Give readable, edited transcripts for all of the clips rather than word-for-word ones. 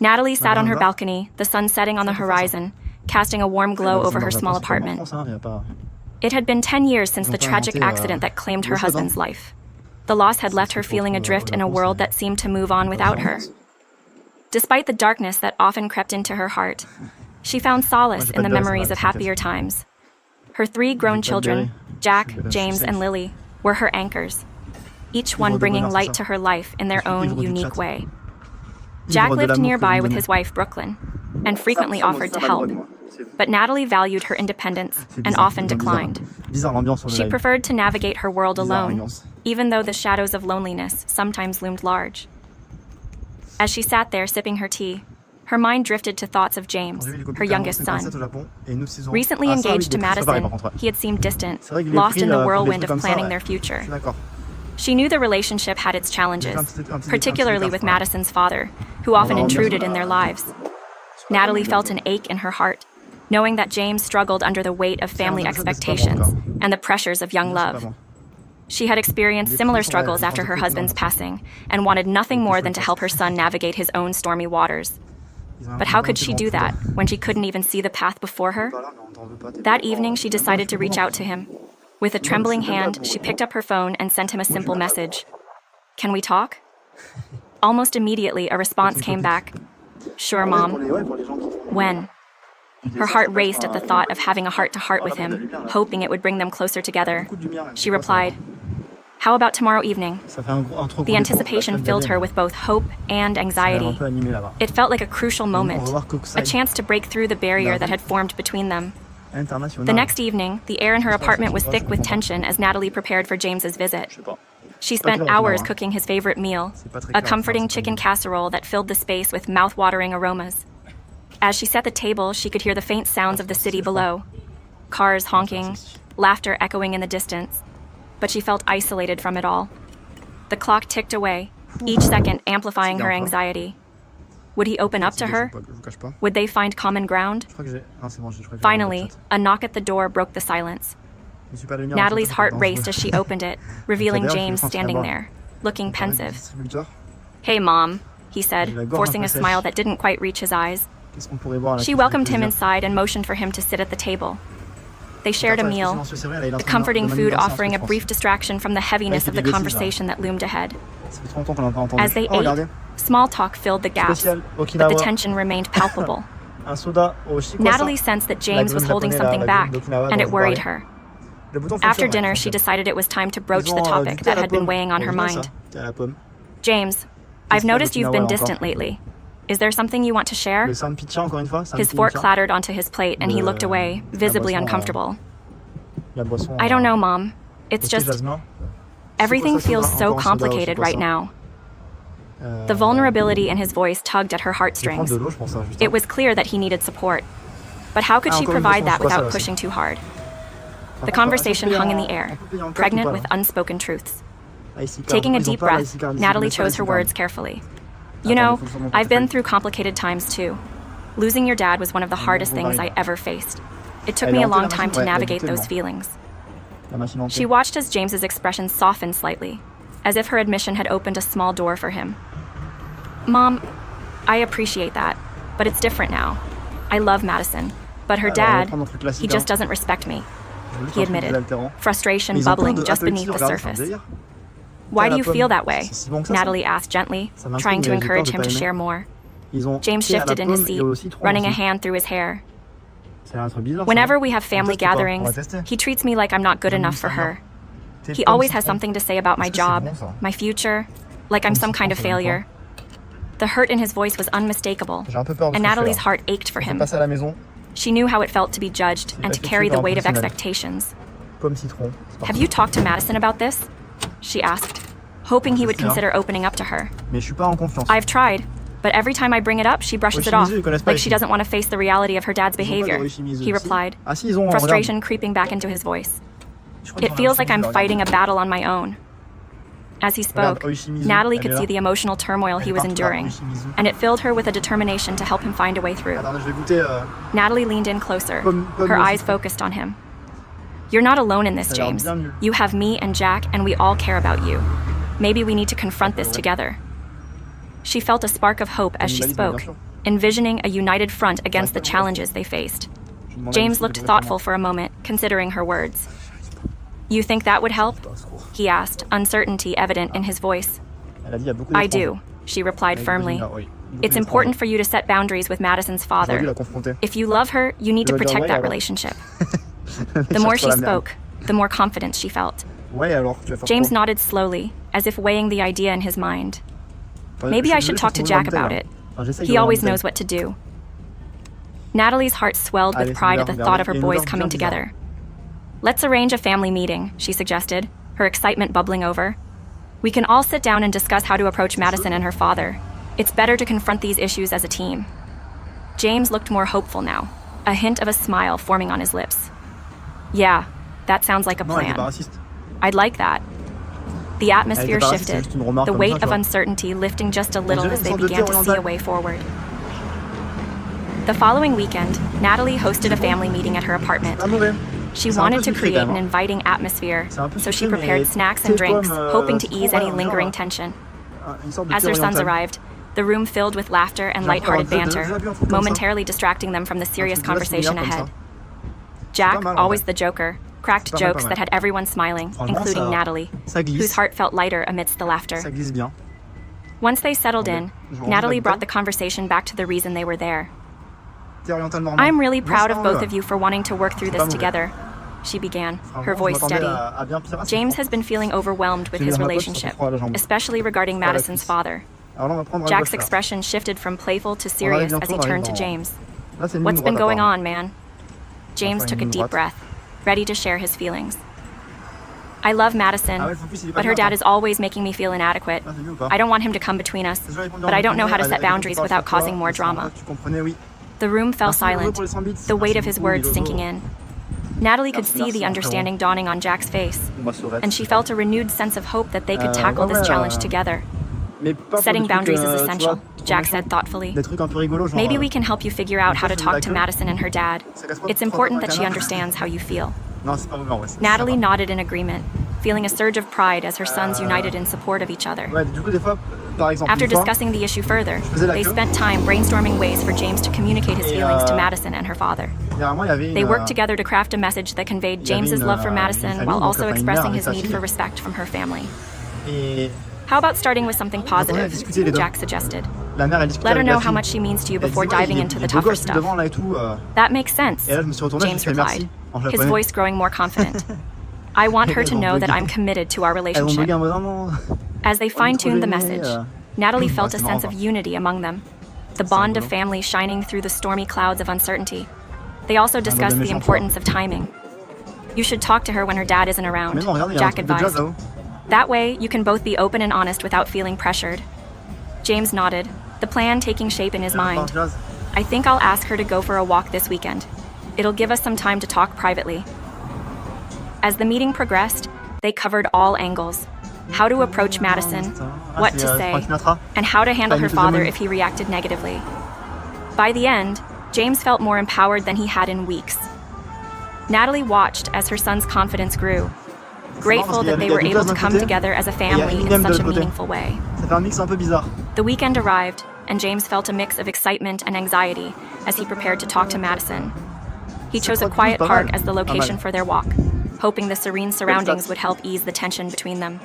Natalie sat on her balcony, the sun setting on the horizon, casting a warm glow over her small apartment. It had been 10 years since the tragic accident that claimed her husband's life. The loss had left her feeling adrift in a world that seemed to move on without her. Despite the darkness that often crept into her heart, she found solace in the memories of happier times. Her 3 grown children, Jack, James, and Lily, were her anchors, each one bringing light to her life in their own unique way. Jack lived nearby with his wife, Brooklyn, and frequently offered to help, but Natalie valued her independence and often declined. She preferred to navigate her world alone, even though the shadows of loneliness sometimes loomed large. As she sat there sipping her tea, her mind drifted to thoughts of James, her youngest son. Recently engaged to Madison, he had seemed distant, lost in the whirlwind of planning their future. She knew the relationship had its challenges, particularly with Madison's father, who often intruded in their lives. Natalie felt an ache in her heart, knowing that James struggled under the weight of family expectations and the pressures of young love. She had experienced similar struggles after her husband's passing and wanted nothing more than to help her son navigate his own stormy waters. But how could she do that when she couldn't even see the path before her? That evening, she decided to reach out to him. With a trembling hand, she picked up her phone and sent him a simple message. "Can we talk?" Almost immediately, a response came back. "Sure, Mom." "When?" Her heart raced at the thought of having a heart-to-heart with him, hoping it would bring them closer together. She replied, "How about tomorrow evening?" The anticipation filled her with both hope and anxiety. It felt like a crucial moment, a chance to break through the barrier that had formed between them. The next evening, the air in her apartment was thick with tension as Natalie prepared for James's visit. She spent hours cooking his favorite meal, a comforting chicken casserole that filled the space with mouth-watering aromas. As she set the table, she could hear the faint sounds of the city below, cars honking, laughter echoing in the distance, but she felt isolated from it all. The clock ticked away, each second amplifying her anxiety. Would he open up to her? Would they find common ground? Finally, a knock at the door broke the silence. Natalie's heart raced as she opened it, revealing James standing there, looking pensive. "Hey, Mom," he said, forcing a smile that didn't quite reach his eyes. She welcomed him inside and motioned for him to sit at the table. They shared a meal, the comforting food offering a brief distraction from the heaviness of the conversation that loomed ahead. As they ate, small talk filled the gaps, but the tension remained palpable. Natalie sensed that James was holding something back, and it worried her. After dinner, she decided it was time to broach the topic that had been weighing on her mind. "James, I've noticed you've been distant lately. Is there something you want to share?" His fork clattered onto his plate, and he looked away, visibly uncomfortable. "I don't know, Mom. It's just... everything feels so complicated right now." The vulnerability in his voice tugged at her heartstrings. It was clear that he needed support. But how could she provide that without pushing too hard? The conversation hung in the air, pregnant with unspoken truths. Taking a deep breath, Natalie chose her words carefully. "You know, I've been through complicated times too. Losing your dad was one of the hardest things I ever faced. It took me a long time to navigate those feelings." She watched as James's expression softened slightly, as if her admission had opened a small door for him. "Mom, I appreciate that, but it's different now. I love Madison, but her dad, he just doesn't respect me," he admitted, frustration bubbling just beneath the surface. "Why do you feel that way?" Natalie asked gently, trying to encourage him to share more. James shifted in his seat, running a hand through his hair. "Whenever we have family gatherings, he treats me like I'm not good enough for her. He always has something to say about my job, my future, like I'm some kind of failure." The hurt in his voice was unmistakable, and Natalie's heart ached for him. She knew how it felt to be judged and to carry the weight of expectations. "Have you talked to Madison about this?" she asked, hoping he would consider opening up to her. "I've tried, but every time I bring it up, she brushes it off, like she doesn't want to face the reality of her dad's behavior," he replied, frustration creeping back into his voice. "It feels like I'm fighting a battle on my own." As he spoke, Natalie could see the emotional turmoil he was enduring, and it filled her with a determination to help him find a way through. Natalie leaned in closer, her eyes focused on him. "You're not alone in this, James. You have me and Jack, and we all care about you. Maybe we need to confront this together." She felt a spark of hope as she spoke, envisioning a united front against the challenges they faced. James looked thoughtful for a moment, considering her words. You think that would help? He asked, uncertainty evident in his voice. I do, she replied firmly. It's important for you to set boundaries with Madison's father. If you love her, you need to protect that relationship. The more she spoke, the more confidence she felt. James nodded slowly, as if weighing the idea in his mind. Maybe I should talk to Jack about it. He always knows what to do. Natalie's heart swelled with pride at the thought of her boys coming together. Let's arrange a family meeting, she suggested, her excitement bubbling over. We can all sit down and discuss how to approach Madison and her father. It's better to confront these issues as a team. James looked more hopeful now, a hint of a smile forming on his lips. Yeah, that sounds like a plan. I'd like that. The atmosphere shifted, the weight of uncertainty lifting just a little as they began to see a way forward. The following weekend, Natalie hosted a family meeting at her apartment. She wanted to create an inviting atmosphere, so she prepared snacks and drinks, hoping to ease any lingering tension. As her sons arrived, the room filled with laughter and lighthearted banter, momentarily distracting them from the serious conversation ahead. Jack, always the joker, cracked jokes that had everyone smiling, including Natalie, whose heart felt lighter amidst the laughter. Once they settled in, Natalie brought the conversation back to the reason they were there. I'm really proud of both of you for wanting to work through this together, she began, her voice steady. James has been feeling overwhelmed with his relationship, especially regarding Madison's father. Jack's expression shifted from playful to serious as he turned to James. What's been going on, man? James took a deep breath, ready to share his feelings. I love Madison, but her dad is always making me feel inadequate. I don't want him to come between us, but I don't know how to set boundaries without causing more drama. The room fell silent, the weight of his words sinking in. Natalie could see the understanding dawning on Jack's face, and she felt a renewed sense of hope that they could tackle this challenge together. Setting boundaries is essential, Jack said thoughtfully. Maybe we can help you figure out how to talk to Madison and her dad. It's important that she understands how you feel. Natalie nodded in agreement, feeling a surge of pride as her sons united in support of each other. After discussing the issue further, they spent time brainstorming ways for James to communicate his feelings to Madison and her father. They worked together to craft a message that conveyed James's love for Madison while also expressing his need for respect from her family. How about starting with something positive, Jack suggested. Let her know how much she means to you before diving into the tougher stuff. That makes sense, James replied, his voice growing more confident. I want her to know that I'm committed to our relationship. As they fine-tuned the message, Natalie felt a sense of unity among them, the bond of family shining through the stormy clouds of uncertainty. They also discussed the importance of timing. You should talk to her when her dad isn't around, Jack advised. That way, you can both be open and honest without feeling pressured. James nodded, the plan taking shape in his mind. I think I'll ask her to go for a walk this weekend. It'll give us some time to talk privately. As the meeting progressed, they covered all angles. How to approach Madison, what to say, and how to handle her father if he reacted negatively. By the end, James felt more empowered than he had in weeks. Natalie watched as her son's confidence grew, grateful that they were able to come together as a family in such a meaningful way. The weekend arrived, and James felt a mix of excitement and anxiety as he prepared to talk to Madison. He chose a quiet park as the location for their walk, hoping the serene surroundings would help ease the tension between them.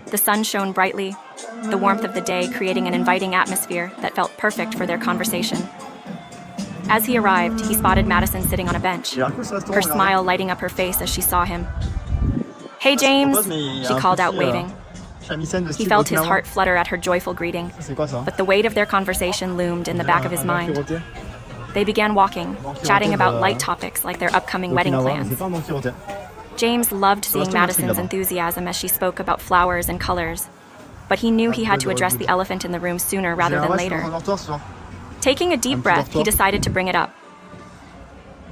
The sun shone brightly, the warmth of the day creating an inviting atmosphere that felt perfect for their conversation. As he arrived, he spotted Madison sitting on a bench, her smile lighting up her face as she saw him. Hey, James, she called out, waving. He felt his heart flutter at her joyful greeting, but the weight of their conversation loomed in the back of his mind. They began walking, chatting about light topics like their upcoming wedding plans. James loved seeing Madison's enthusiasm as she spoke about flowers and colors, but he knew he had to address the elephant in the room sooner rather than later. Taking a deep breath, he decided to bring it up.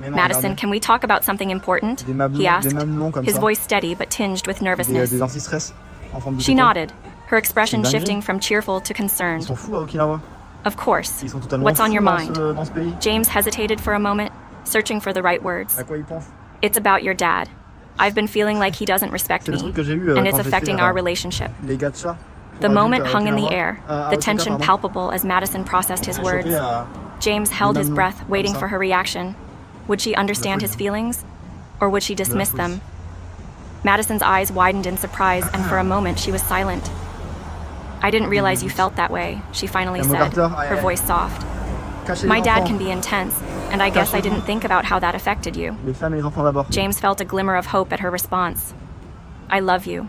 Madison, can we talk about something important? He asked, his voice steady but tinged with nervousness. She nodded, her expression shifting from cheerful to concerned. Of course. What's on your mind? James hesitated for a moment, searching for the right words. It's about your dad. I've been feeling like he doesn't respect me, and it's affecting our relationship. The moment hung in the air, the tension palpable as Madison processed his words. James held his breath, waiting for her reaction. Would she understand his feelings? Or would she dismiss them? Madison's eyes widened in surprise, and for a moment she was silent. I didn't realize you felt that way, she finally said, her voice soft. My dad can be intense, and I guess I didn't think about how that affected you. James felt a glimmer of hope at her response. I love you,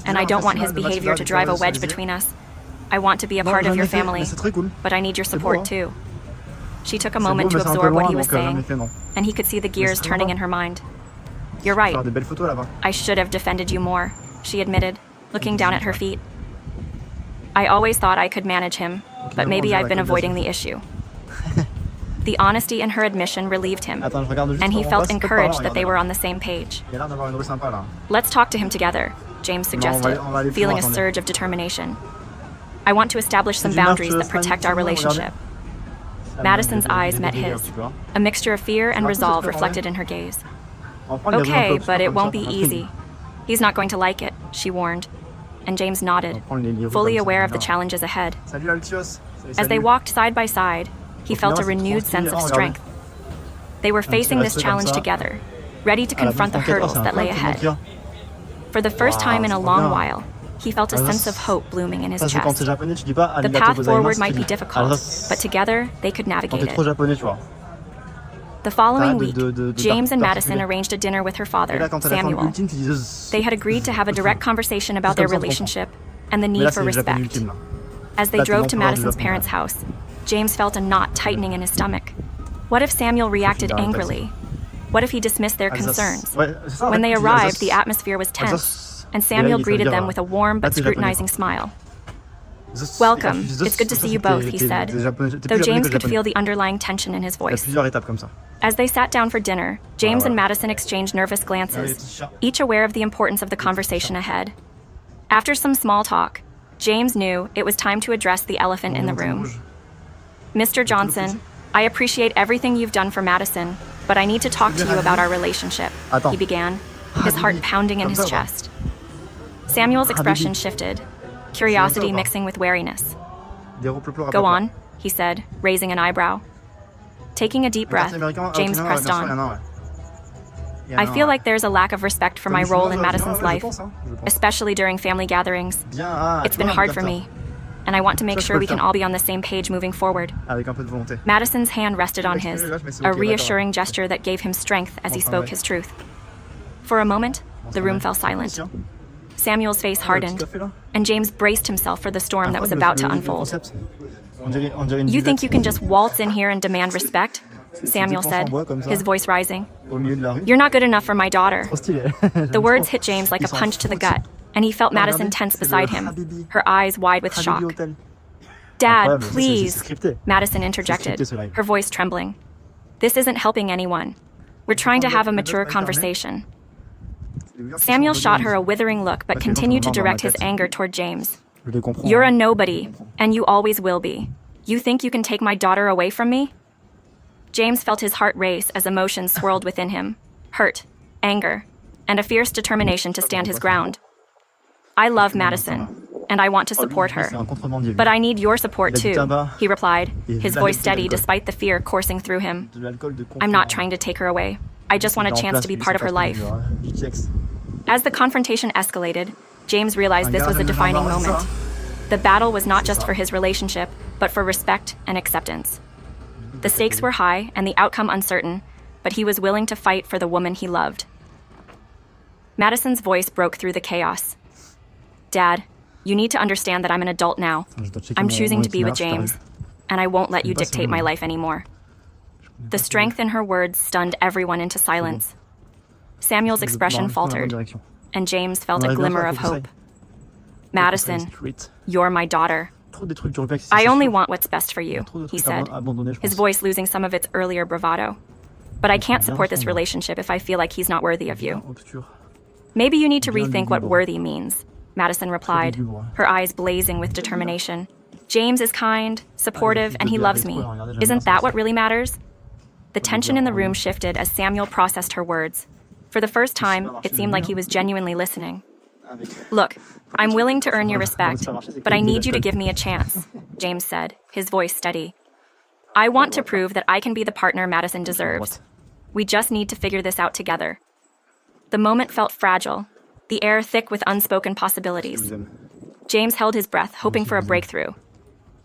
and I don't want his behavior to drive a wedge between us. I want to be a part of your family, but I need your support too. She took a moment to absorb what he was saying, and he could see the gears turning in her mind. You're right. I should have defended you more, she admitted, looking down at her feet. I always thought I could manage him, but maybe I've been avoiding the issue. The honesty in her admission relieved him, and he felt encouraged that they were on the same page. Let's talk to him together, James suggested, feeling a surge of determination. I want to establish some boundaries that protect our relationship. Madison's eyes met his. A mixture of fear and resolve reflected in her gaze. Okay, but it won't be easy. He's not going to like it, she warned. And James nodded, fully aware of the challenges ahead. As they walked side by side, he felt a renewed sense of strength. They were facing this challenge together, ready to confront the hurdles that lay ahead. For the first time in a long while, he felt a sense of hope blooming in his chest. The path forward might be difficult, but together they could navigate it. The following week, James and Madison arranged a dinner with her father, Samuel. They had agreed to have a direct conversation about their relationship and the need for respect. As they drove to Madison's parents' house, James felt a knot tightening in his stomach. What if Samuel reacted angrily? What if he dismissed their concerns? When they arrived, the atmosphere was tense, and Samuel greeted them with a warm but scrutinizing smile. Welcome. It's good to see you both, he said, though James could feel the underlying tension in his voice. As they sat down for dinner, James and Madison exchanged nervous glances, each aware of the importance of the conversation ahead. After some small talk, James knew it was time to address the elephant in the room. Mr. Johnson, I appreciate everything you've done for Madison, but I need to talk to you about our relationship, he began, his heart pounding in his chest. Samuel's expression shifted, curiosity mixing with wariness. Go on, he said, raising an eyebrow. Taking a deep breath, James pressed on. I feel like there's a lack of respect for my role in Madison's life, especially during family gatherings. It's been hard for me, and I want to make sure we can all be on the same page moving forward. Madison's hand rested on his, a reassuring gesture that gave him strength as he spoke his truth. For a moment, the room fell silent. Samuel's face hardened, and James braced himself for the storm that was about to unfold. You think you can just waltz in here and demand respect? Samuel said, his voice rising. You're not good enough for my daughter. The words hit James like a punch to the gut, and he felt Madison tense beside him, her eyes wide with shock. Dad, please, Madison interjected, her voice trembling. This isn't helping anyone. We're trying to have a mature conversation. Samuel shot her a withering look but continued to direct his anger toward James. You're a nobody, and you always will be. You think you can take my daughter away from me? James felt his heart race as emotions swirled within him. Hurt, anger, and a fierce determination to stand his ground. I love Madison, and I want to support her. But I need your support too, he replied, his voice steady despite the fear coursing through him. I'm not trying to take her away. I just want a chance to be part of her life. As the confrontation escalated, James realized this was a defining moment. The battle was not just for his relationship, but for respect and acceptance. The stakes were high and the outcome uncertain, but he was willing to fight for the woman he loved. Madison's voice broke through the chaos. Dad, you need to understand that I'm an adult now. I'm choosing to be with James, and I won't let you dictate my life anymore. The strength in her words stunned everyone into silence. Samuel's expression faltered, and James felt a glimmer of hope. Madison, you're my daughter. I only want what's best for you, he said, his voice losing some of its earlier bravado. But I can't support this relationship if I feel like he's not worthy of you. Maybe you need to rethink what worthy means, Madison replied, her eyes blazing with determination. James is kind, supportive, and he loves me. Isn't that what really matters? The tension in the room shifted as Samuel processed her words. For the first time, it seemed like he was genuinely listening. Look, I'm willing to earn your respect, but I need you to give me a chance, James said, his voice steady. I want to prove that I can be the partner Madison deserves. We just need to figure this out together. The moment felt fragile, the air thick with unspoken possibilities. James held his breath, hoping for a breakthrough.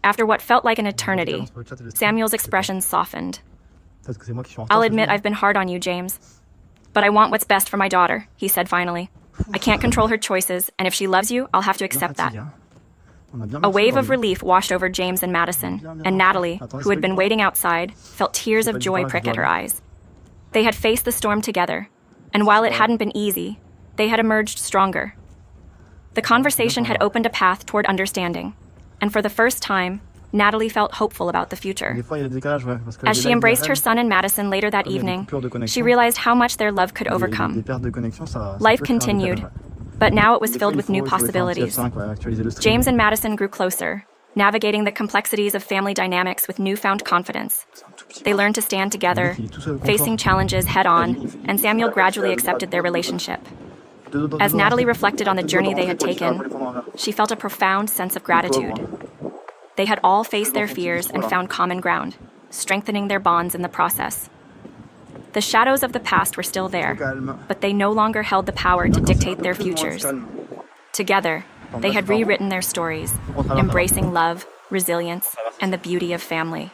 After what felt like an eternity, Samuel's expression softened. I'll admit I've been hard on you, James. But I want what's best for my daughter, he said finally. I can't control her choices, and if she loves you, I'll have to accept that. A wave of relief washed over James and Madison, and Natalie, who had been waiting outside, felt tears of joy prick at her eyes. They had faced the storm together, and while it hadn't been easy, they had emerged stronger. The conversation had opened a path toward understanding, and for the first time, Natalie felt hopeful about the future. As she embraced her son and Madison later that evening, she realized how much their love could overcome. Life continued, but now it was filled with new possibilities. James and Madison grew closer, navigating the complexities of family dynamics with newfound confidence. They learned to stand together, facing challenges head-on, and Samuel gradually accepted their relationship. As Natalie reflected on the journey they had taken, she felt a profound sense of gratitude. They had all faced their fears and found common ground, strengthening their bonds in the process. The shadows of the past were still there, but they no longer held the power to dictate their futures. Together, they had rewritten their stories, embracing love, resilience, and the beauty of family.